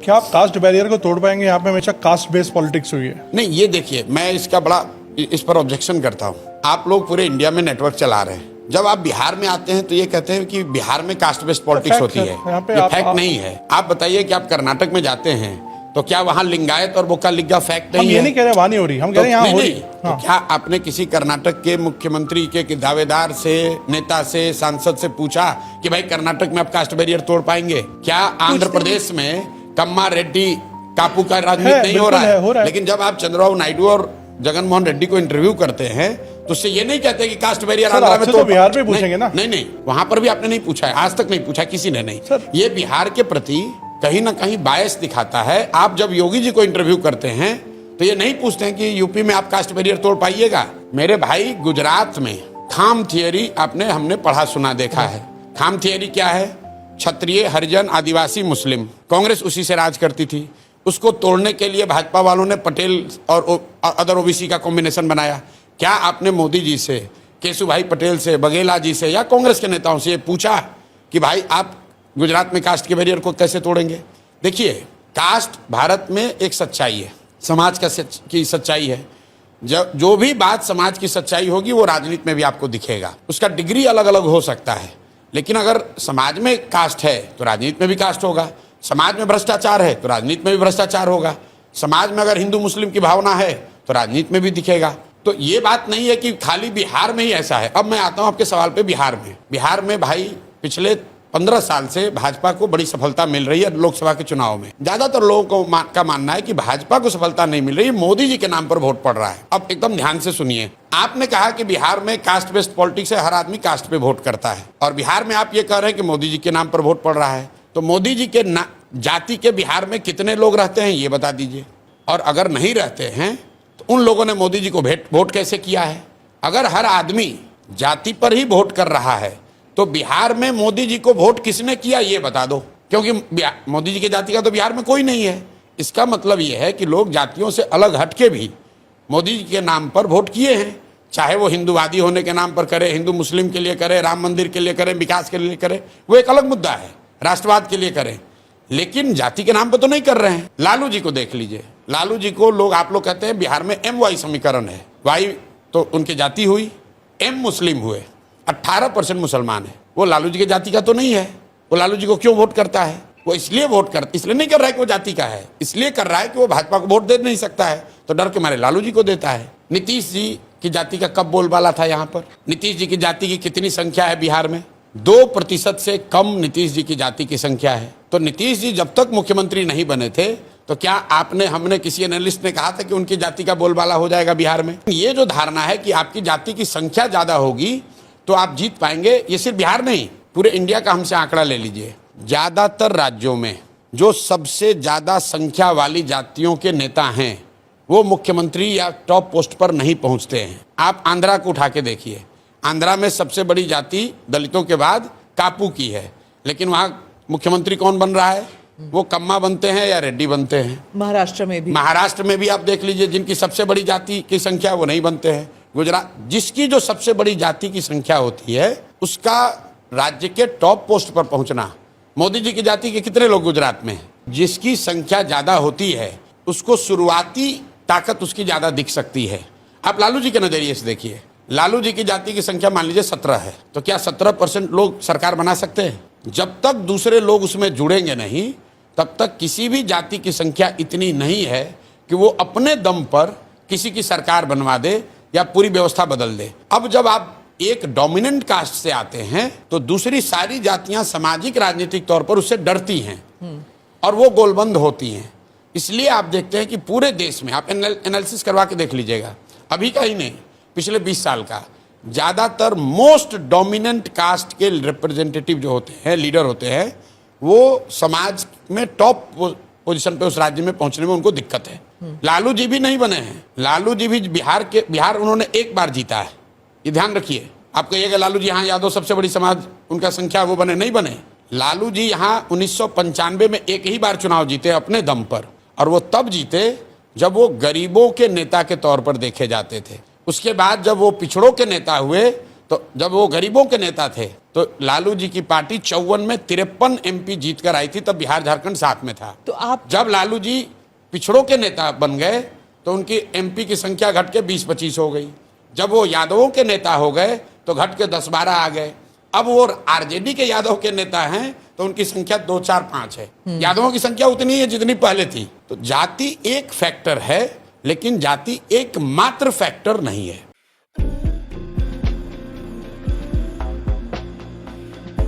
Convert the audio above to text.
क्या आप cast barrier को तोड़ पाएंगे? यहाँ पे हमेशा कास्ट बेस्ड पॉलिटिक्स हुई है। नहीं, ये देखिए, मैं इसका बड़ा इस पर ऑब्जेक्शन करता हूँ। आप लोग पूरे इंडिया में नेटवर्क चला रहे हैं, जब आप बिहार में आते हैं तो ये कहते हैं कि बिहार में कास्ट बेस्ड पॉलिटिक्स होती है। ये फैक्ट नहीं है। आप बताइए कि आप कर्नाटक में जाते हैं तो क्या वहाँ लिंगायत और बोका लिग्गा फैक्ट नहीं है? हम ये नहीं कह रहे वहाँ नहीं हो रही, हम कह रहे हैं यहाँ हो रही। तो क्या आपने किसी कर्नाटक के मुख्यमंत्री के दावेदार से, नेता से, सांसद से पूछा कि भाई कर्नाटक में आप कास्ट बैरियर तोड़ पाएंगे? क्या आंध्र प्रदेश में कम्मा रेड्डी कापू का राजनीति नहीं हो रहा है? लेकिन जब आप चंद्रबाबू नायडू और जगनमोहन रेड्डी को इंटरव्यू करते हैं तो उससे ये नहीं कहते कि कास्ट बैरियर आंध्र में तो बिहार में पूछेंगे ना। नहीं, वहां पर भी आपने नहीं पूछा है, आज तक नहीं पूछा किसी ने। नहीं, ये बिहार के प्रति कहीं ना कहीं बायस दिखाता है। आप जब योगी जी को इंटरव्यू करते हैं तो ये नहीं पूछते हैं कि यूपी में आप कास्ट बैरियर तोड़ पाइएगा। मेरे भाई, गुजरात में खाम थियरी हमने पढ़ा सुना देखा है। खाम थियरी क्या है? क्षत्रिय, हरिजन, आदिवासी, मुस्लिम, कांग्रेस उसी से राज करती थी। उसको तोड़ने के लिए भाजपा वालों ने पटेल और अदर ओबीसी का कॉम्बिनेशन बनाया। क्या आपने मोदी जी से, केशुभाई पटेल से, बघेला जी से या कांग्रेस के नेताओं से ये पूछा कि भाई आप गुजरात में कास्ट के बैरियर को कैसे तोड़ेंगे? देखिए, कास्ट भारत में एक सच्चाई है, समाज की सच्चाई है। जो भी बात समाज की सच्चाई होगी वो राजनीति में भी आपको दिखेगा। उसका डिग्री अलग अलग हो सकता है, लेकिन अगर समाज में कास्ट है तो राजनीति में भी कास्ट होगा। समाज में भ्रष्टाचार है तो राजनीति में भी भ्रष्टाचार होगा। समाज में अगर हिंदू मुस्लिम की भावना है तो राजनीति में भी दिखेगा। तो ये बात नहीं है कि खाली बिहार में ही ऐसा है। अब मैं आता हूं आपके सवाल पे। बिहार में भाई पिछले 15 साल से भाजपा को बड़ी सफलता मिल रही है लोकसभा के चुनाव में। ज्यादातर लोगों का मानना है कि भाजपा को सफलता नहीं मिल रही, मोदी जी के नाम पर वोट पड़ रहा है। अब एकदम ध्यान से सुनिए, आपने कहा कि बिहार में कास्ट बेस्ड पॉलिटिक्स है, हर आदमी कास्ट पे वोट करता है, और बिहार में आप ये कह रहे हैं कि मोदी जी के नाम पर वोट पड़ रहा है। तो मोदी जी के जाति के बिहार में कितने लोग रहते हैं ये बता दीजिए, और अगर नहीं रहते हैं तो उन लोगों ने मोदी जी को वोट कैसे किया है? अगर हर आदमी जाति पर ही वोट कर रहा है तो बिहार में मोदी जी को वोट किसने किया ये बता दो, क्योंकि मोदी जी के जाति का तो बिहार में कोई नहीं है। इसका मतलब ये है कि लोग जातियों से अलग हटके भी मोदी जी के नाम पर वोट किए हैं, चाहे वो हिंदूवादी होने के नाम पर करे, हिंदू मुस्लिम के लिए करे, राम मंदिर के लिए करे, विकास के लिए करे, वो एक अलग मुद्दा है, राष्ट्रवाद के लिए करें, लेकिन जाति के नाम पर तो नहीं कर रहे हैं। लालू जी को देख लीजिए, लालू जी को आप लोग कहते हैं बिहार में MY समीकरण है, वाई तो उनकी जाति हुई, M मुस्लिम हुए, 18% मुसलमान है। वो लालू जी के जाति का तो नहीं है। वो लालू जी को क्यों वोट करता है? वो इसलिए नहीं कर रहा है कि वो जाति का है, इसलिए कर रहा है कि वो भाजपा को वोट दे नहीं सकता है, तो डर के मारे लालू जी को देता है। नीतीश जी की जाति का कब बोलबाला था यहाँ पर? नीतीश जी की जाति की कितनी संख्या है बिहार में? 2% से कम नीतीश जी की जाति की संख्या है। तो नीतीश जी जब तक मुख्यमंत्री नहीं बने थे तो क्या हमने किसी एनालिस्ट ने कहा था कि उनकी जाति का बोलबाला हो जाएगा बिहार में? ये जो धारणा है कि आपकी जाति की संख्या ज्यादा होगी तो आप जीत पाएंगे, ये सिर्फ बिहार नहीं, पूरे इंडिया का हमसे आंकड़ा ले लीजिए। ज्यादातर राज्यों में जो सबसे ज्यादा संख्या वाली जातियों के नेता हैं वो मुख्यमंत्री या टॉप पोस्ट पर नहीं पहुंचते हैं। आप आंध्रा को उठा के देखिए, आंध्रा में सबसे बड़ी जाति दलितों के बाद कापू की है, लेकिन वहां मुख्यमंत्री कौन बन रहा है? वो कम्मा बनते हैं या रेड्डी बनते हैं। महाराष्ट्र में भी आप देख लीजिए, जिनकी सबसे बड़ी जाति की संख्या वो नहीं बनते हैं। गुजरात, जिसकी जो सबसे बड़ी जाति की संख्या होती है उसका राज्य के टॉप पोस्ट पर पहुंचना, मोदी जी की जाति के कितने लोग गुजरात में हैं? जिसकी संख्या ज्यादा होती है उसको शुरुआती ताकत उसकी ज्यादा दिख सकती है। आप लालू जी के नजरिए से देखिए, लालू जी की जाति की संख्या मान लीजिए 17 है, तो क्या 17% लोग सरकार बना सकते हैं? जब तक दूसरे लोग उसमें जुड़ेंगे नहीं तब तक किसी भी जाति की संख्या इतनी नहीं है कि वो अपने दम पर किसी की सरकार बनवा दे या पूरी व्यवस्था बदल दे। अब जब आप एक डोमिनेंट कास्ट से आते हैं तो दूसरी सारी जातियां सामाजिक राजनीतिक तौर पर उससे डरती हैं और वो गोलबंद होती हैं। इसलिए आप देखते हैं कि पूरे देश में आप एनालिसिस करवा के देख लीजिएगा, अभी का ही नहीं, पिछले 20 साल का, ज्यादातर मोस्ट डोमिनेंट कास्ट के रिप्रेजेंटेटिव जो होते हैं, लीडर होते हैं, वो समाज में टॉप पोजीशन पे उस राज्य में पहुंचने में उनको दिक्कत है। लालू जी भी नहीं बने हैं। लालू जी भी बिहार उन्होंने एक बार जीता है, ये ध्यान रखिए। आप कहिएगा लालू जी यहाँ यादव सबसे बड़ी समाज उनका संख्या वो बने, नहीं बने। लालू जी यहाँ 1995 में एक ही बार चुनाव जीते अपने दम पर, और वो तब जीते जब वो गरीबों के नेता के तौर पर देखे जाते थे। उसके बाद जब वो पिछड़ों के नेता हुए तो जब वो गरीबों के नेता थे तो लालू जी की पार्टी 54 में 53 MP जीत कर आई थी, तब बिहार झारखंड साथ में था। तो आप जब लालू जी पिछड़ों के नेता बन गए तो उनकी MP की संख्या घट के 20-25 हो गई। जब वो यादवों के नेता हो गए तो घट के 10-12 आ गए। अब वो RJD के यादव के नेता हैं तो उनकी संख्या 2-4-5 है। यादवों की संख्या उतनी है जितनी पहले थी। तो जाति एक फैक्टर है, लेकिन जाति एकमात्र फैक्टर नहीं है।